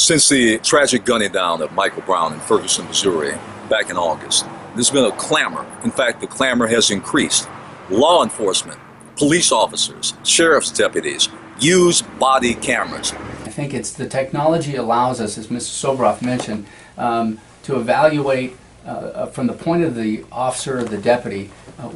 Since the tragic gunning down of Michael Brown in Ferguson, Missouri, back in August, there's been a clamor. In fact, the clamor has increased. Law enforcement, police officers, sheriff's deputies use body cameras. I think it's the technology allows us, as Mr. Sobroff mentioned, to evaluate from the point of the officer or the deputy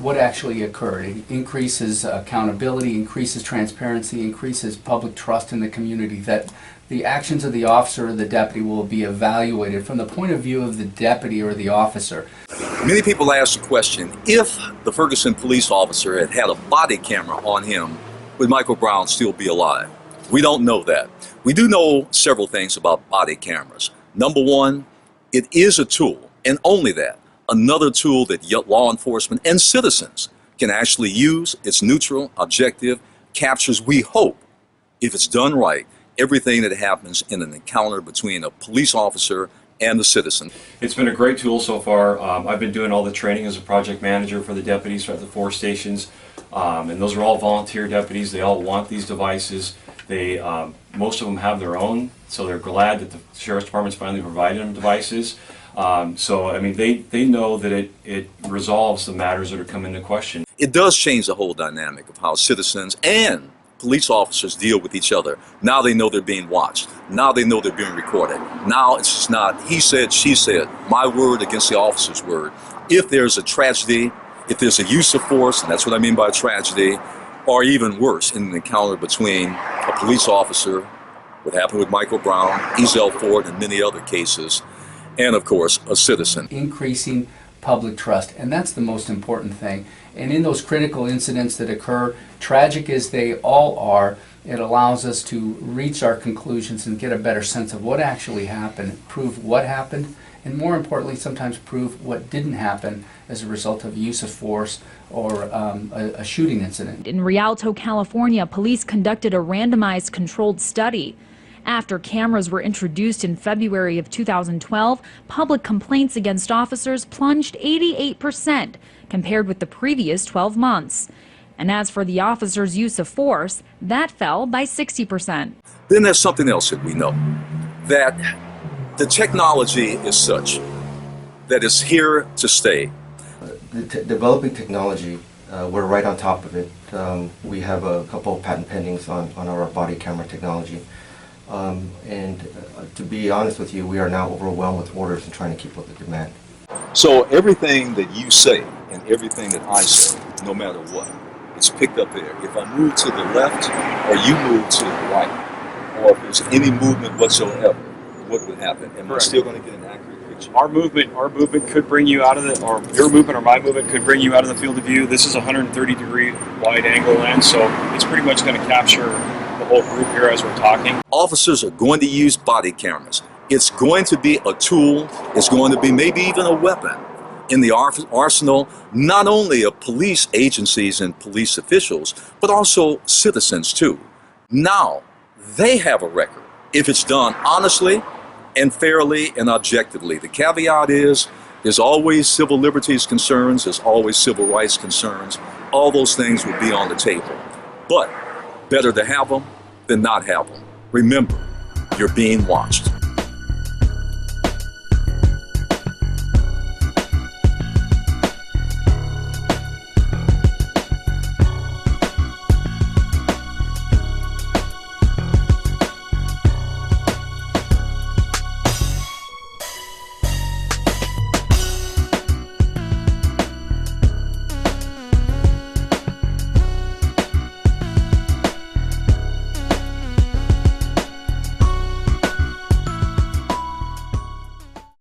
what actually occurred. It increases accountability, increases transparency, increases public trust in the community that the actions of the officer or the deputy will be evaluated from the point of view of the deputy or the officer. Many people ask the question, if the Ferguson police officer had had a body camera on him, would Michael Brown still be alive? We don't know that. We do know several things about body cameras. Number one, it is a tool, and only that, another tool that law enforcement and citizens can actually use. It's neutral, objective, captures, we hope, if it's done right, everything that happens in an encounter between a police officer and the citizen. It's been a great tool so far. I've been doing all the training as a project manager for the deputies at the 4 stations, and those are all volunteer deputies. They all want these devices. They, most of them have their own, so they're glad that the Sheriff's Department's finally provided them devices. So, I mean, they know that it resolves the matters that are come into question. It does change the whole dynamic of how citizens and police officers deal with each other. Now they know they're being watched. Now they know they're being recorded. Now it's just not he said, she said, my word against the officer's word. If there's a tragedy, if there's a use of force, and that's what I mean by tragedy, or even worse, in an encounter between a police officer, what happened with Michael Brown, Ezell Ford, and many other cases, and of course, a citizen. Increasing public trust, and that's the most important thing. And in those critical incidents that occur, tragic as they all are, it allows us to reach our conclusions and get a better sense of what actually happened, prove what happened, and more importantly, sometimes prove what didn't happen as a result of use of force or a shooting incident. In Rialto, California, police conducted a randomized controlled study. After cameras were introduced in February of 2012, public complaints against officers plunged 88% compared with the previous 12 months. And as for the officers' use of force, that fell by 60%. Then there's something else that we know, that the technology is such that it's here to stay. Developing technology, we're right on top of it. We have a couple of patent pendings on our body camera technology. To be honest with you, we are now overwhelmed with orders and trying to keep up with the demand. So everything that you say and everything that I say, no matter what, it's picked up there. If I move to the left or you move to the right, or if there's any movement whatsoever, what would happen? Am I still going to get an accurate picture? Our movement could bring you out of the, or your movement or my movement could bring you out of the field of view. This is a 130-degree wide angle lens, so it's pretty much going to capture the whole group here as we're talking. Officers are going to use body cameras. It's going to be a tool. It's going to be maybe even a weapon in the arsenal, not only of police agencies and police officials, but also citizens too. Now, they have a record if it's done honestly and fairly and objectively. The caveat is there's always civil liberties concerns, there's always civil rights concerns. All those things will be on the table. But better to have them than not have them. Remember, you're being watched.